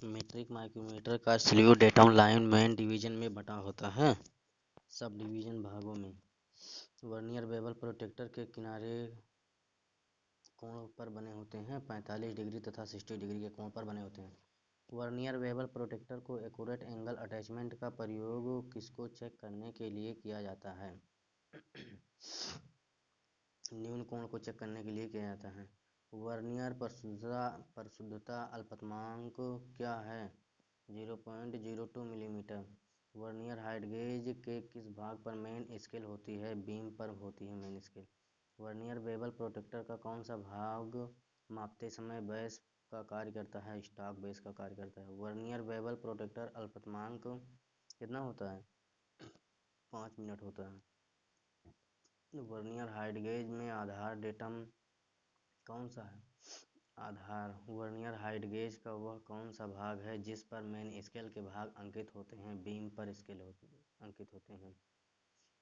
Metric micrometer का sleeve datum line main division में बटा होता है सब डिवीजन भागों में। वर्नियर बेवल प्रोटेक्टर के किनारे कोण पर बने होते हैं 45 डिग्री तथा 60 डिग्री के कोण पर बने होते हैं। वर्नियर बेवल प्रोटेक्टर को एक्यूरेट एंगल अटैचमेंट का प्रयोग किसको चेक करने के लिए किया जाता है? न्यून कोण को चेक करने के लिए किया जाता है। वर्नियर परिशुद्धता अल्पतमांक क्या है? 0.02 मिलीमीटर। वर्नियर हाइट गेज के किस भाग पर मेन स्केल होती है? बीम पर होती है main scale. Vernier bevel protector का कौन सा भाग मापते समय बेस का कार्य करता है? स्टॉक बेस का कार्य करता है। वर्नियर बेवल प्रोटेक्टर अल्पतमांक कितना होता है? 5 मिनट होता है। वर्नियर हाइट गेज में आधार डेटम कौन सा है? आधार। वर्नियर हाइट गेज का वह कौन सा भाग है जिस पर मेन स्केल के भाग अंकित होते हैं? बीम पर स्केल अंकित होते हैं।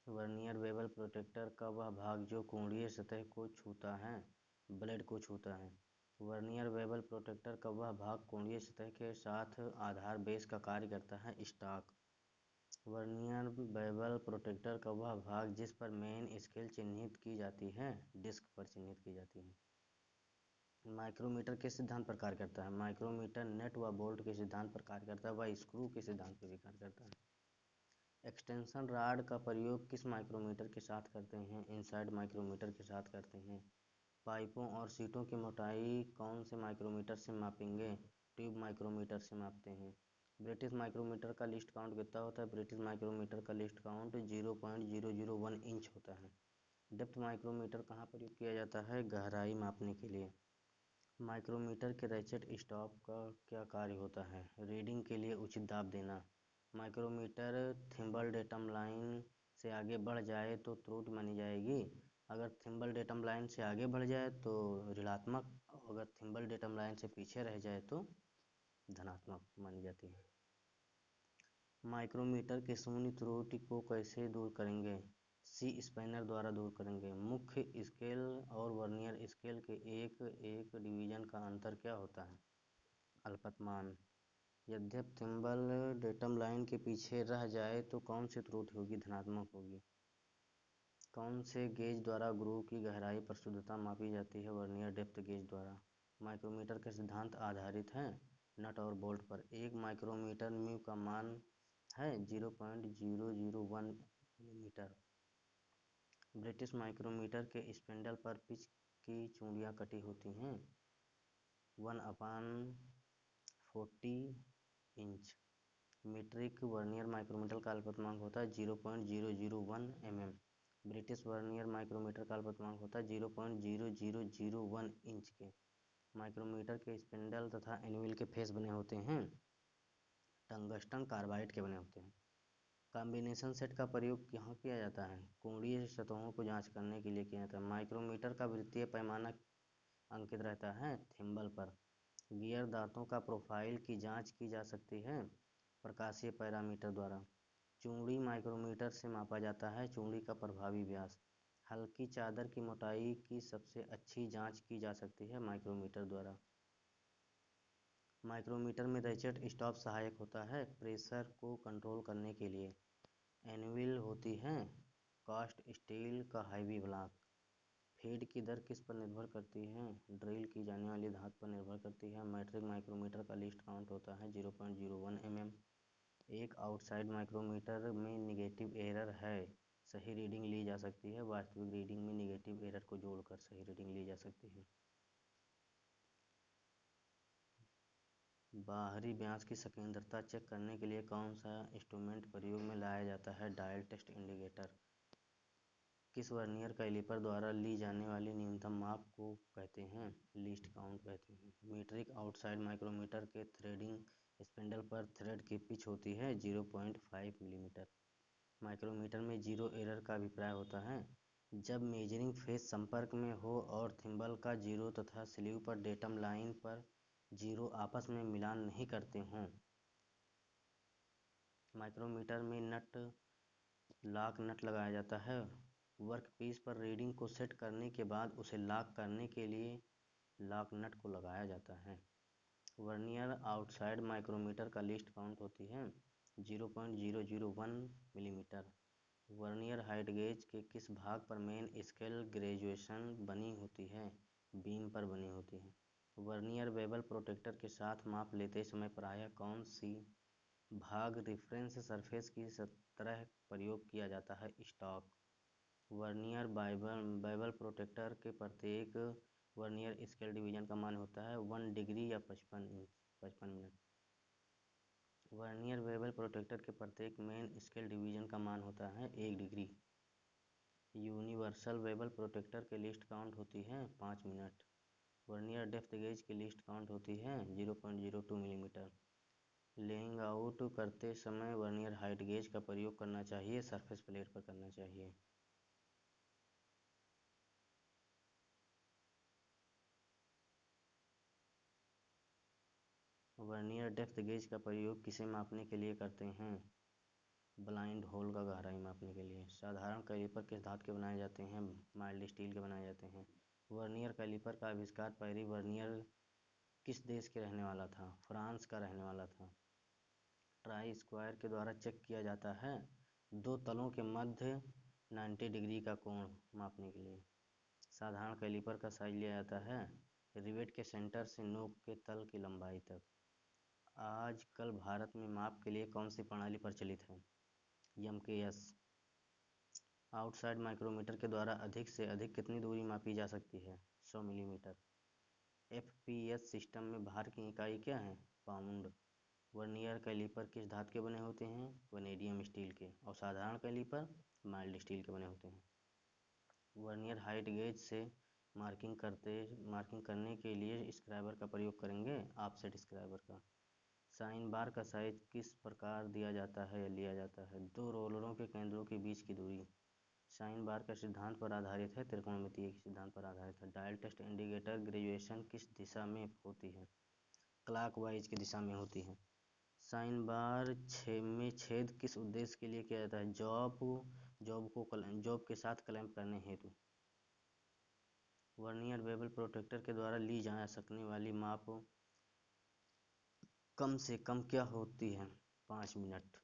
वर्नियर बेवल प्रोटेक्टर का वह भाग जो कोणीय सतह को छूता है? ब्लेड को छूता है। वर्नियर बेवल प्रोटेक्टर का वह भाग कोणीय सतह के साथ आधार बेस का कार्य करता है? स्टॉक। वर्नियर बेवल प्रोटेक्टर का वह भाग जिस पर मेन स्केल चिन्हित की जाती है? डिस्क पर चिन्हित की जाती है। माइक्रोमीटर किस सिद्धांत पर कार्य करता है? माइक्रोमीटर नट व बोल्ट के सिद्धांत पर कार्य करता है व स्क्रू के सिद्धांत पर भी कार्य करता है। एक्सटेंशन रॉड का प्रयोग किस माइक्रोमीटर के साथ करते हैं? इनसाइड माइक्रोमीटर के साथ करते हैं। पाइपों और सीटों की मोटाई कौन से माइक्रोमीटर से मापेंगे? ट्यूब माइक्रोमीटर से मापते हैं। ब्रिटिश माइक्रोमीटर का लिस्ट काउंट कितना होता है? ब्रिटिश माइक्रोमीटर का लिस्ट काउंट 0.001 इंच होता है। डेप्थ माइक्रोमीटर कहाँ प्रयोग किया जाता है? गहराई मापने के लिए। माइक्रोमीटर के रैचेट स्टॉप का क्या कार्य होता है? रीडिंग के लिए उचित दाब देना। माइक्रोमीटर थिम्बल डेटम लाइन से आगे बढ़ जाए तो त्रुटि मानी जाएगी। अगर थिम्बल डेटम लाइन से आगे बढ़ जाए तो ऋणात्मक, अगर थिम्बल डेटम लाइन से पीछे रह जाए तो धनात्मक मानी जाती है। माइक्रोमीटर के शून्य त्रुटि को कैसे दूर करेंगे? सी स्पैनर द्वारा दूर करेंगे। मुख्य स्केल और वर्नियर स्केल के एक एक डिवीजन का अंतर क्या होता है? अल्पतमान। यद्यपि थिम्बल डेटम लाइन के पीछे रह जाए तो कौन सी त्रुटि होगी? धनात्मक होगी। कौन से गेज द्वारा ग्रूव की गहराई पर शुद्धता मापी जाती है? वर्नियर डेप्थ गेज द्वारा। माइक्रोमीटर के सिद्धांत आधारित हैं नट और बोल्ट पर। एक माइक्रोमीटर म्यू का मान है 0.001 मिलीमीटर। ब्रिटिश माइक्रोमीटर के स्पिंडल पर पिच की चूड़ियाँ कटी होती हैं 1/40 इंच। मीट्रिक वर्नियर माइक्रोमीटर का अल्पतमांक होता है 0.001 mm। ब्रिटिश वर्नियर माइक्रोमीटर का अल्पतमांक होता है 0.0001 इंच के। माइक्रोमीटर के स्पिंडल तथा एनविल के फेस बने होते हैं टंगस्टन कार्बाइड के बने होते हैं। कॉम्बिनेशन सेट का प्रयोग यहाँ किया जाता है? कोणीय सतहों को जांच करने के लिए किया जाता है। माइक्रोमीटर का वृत्तीय पैमाना अंकित रहता है थिम्बल पर। गियर दांतों का प्रोफाइल की जांच की जा सकती है प्रकाशीय पैरामीटर द्वारा। चूड़ी माइक्रोमीटर से मापा जाता है चूड़ी का प्रभावी व्यास। हल्की चादर की मोटाई की सबसे अच्छी जांच की जा सकती है माइक्रोमीटर द्वारा। माइक्रोमीटर में रैचेट स्टॉप सहायक होता है प्रेशर को कंट्रोल करने के लिए। एनविल होती है कास्ट स्टील का हैवी ब्लॉक। फीड की दर किस पर निर्भर करती है? ड्रिल की जाने वाली धातु पर निर्भर करती है। मैट्रिक माइक्रोमीटर का लिस्ट काउंट होता है 0.01 mm। एक आउटसाइड माइक्रोमीटर में निगेटिव एरर है सही रीडिंग ली जा सकती है। वास्तविक रीडिंग में निगेटिव एरर को जोड़कर सही रीडिंग ली जा सकती है। बाहरी व्यास की संकेंद्रता चेक करने के लिए कौन सा इंस्ट्रूमेंट प्रयोग में लाया जाता है? Dial test indicator. किस वर्नियर कैलिपर द्वारा ली जाने वाली न्यूनतम माप को कहते हैं? लीस्ट काउंट कहते हैं। मीट्रिक आउटसाइड माइक्रोमीटर के थ्रेडिंग स्पिंडल पर थ्रेड की पिच होती है 0.5 मिलीमीटर। माइक्रोमीटर में जीरो एरर का अभिप्राय होता है जब मेजरिंग फेस संपर्क में हो और थिम्बल का जीरो तथा स्लीव पर डेटम लाइन पर जीरो आपस में मिलान नहीं करते हों। माइक्रोमीटर में लॉक नट लगाया जाता है। वर्कपीस पर रीडिंग को सेट करने के बाद उसे लॉक करने के लिए लॉक नट को लगाया जाता है। वर्नियर आउटसाइड माइक्रोमीटर का लीस्ट काउंट होती है 0.001 मिलीमीटर। वर्नियर हाइट गेज के किस भाग पर मेन स्केल ग्रेजुएशन बनी होती है? बीम पर बनी होती है। वर्नियर बेवल प्रोटेक्टर के साथ माप लेते समय प्रायः कौन सी भाग रिफरेंस सरफेस की तरह प्रयोग किया जाता है? स्टॉक। वर्नियर बेवल प्रोटेक्टर के प्रत्येक वर्नियर स्केल डिवीजन का मान होता है 1 डिग्री या 55 मिनट। वर्नियर बेवल प्रोटेक्टर के प्रत्येक मेन स्केल डिवीजन का मान होता है 1 डिग्री। यूनिवर्सल बेवल प्रोटेक्टर के लिस्ट काउंट होती है 5 मिनट। वर्नियर डेप्थ गेज की लिस्ट काउंट होती है 0.02 मिलीमीटर। लेइंग आउट करते समय वर्नियर हाइट गेज का प्रयोग करना चाहिए, सरफेस प्लेट पर करना चाहिए। वर्नियर डेप्थ गेज का प्रयोग किसे मापने के लिए करते हैं? ब्लाइंड होल का गहराई मापने के लिए। साधारण कैलिपर किस धातु के बनाए जाते हैं? माइल्ड स्टील के बनाए जाते हैं। वर्नियर कैलिपर का आविष्कार पेरी वर्नियर किस देश के रहने वाला था? फ्रांस का रहने वाला था। ट्राई स्क्वायर के द्वारा चेक किया जाता है दो तलों के मध्य 90 डिग्री का कोण मापने के लिए। साधारण कैलिपर का साइज लिया जाता है रिवेट के सेंटर से नोक के तल की लंबाई तक। आजकल भारत में माप के लिए कौन सी प्रणाली प्रचलित है? MKS। आउटसाइड माइक्रोमीटर के द्वारा अधिक से अधिक कितनी दूरी मापी जा सकती है? 100 मिलीमीटर। FPS सिस्टम में भार की इकाई क्या है? पाउंड। वर्नियर कैलिपर किस धातु के बने होते हैं? वनेडियम स्टील के। और साधारण कैलिपर माइल्ड स्टील के बने होते हैं। वर्नियर हाइट गेज से मार्किंग करने के लिए स्क्राइबर का प्रयोग करेंगे, ऑफसेट स्क्राइबर का। साइन बार का साइज किस प्रकार दिया जाता है या लिया जाता है? दो रोलरों के केंद्रों के बीच की दूरी। साइन बार का सिद्धांत पर आधारित है, त्रिकोणमितीय के सिद्धांत पर आधारित है। डायल टेस्ट इंडिकेटर ग्रेजुएशन किस दिशा में होती है? क्लॉकवाइज की दिशा में होती है। साइन बार में छेद किस उद्देश्य के लिए किया जाता है? जॉब के साथ क्लैंप करने हेतु। वर्नियर बेवल प्रोटेक्टर के द्वारा ली जा सकने वाली माप कम से कम क्या होती है? 5 मिनट।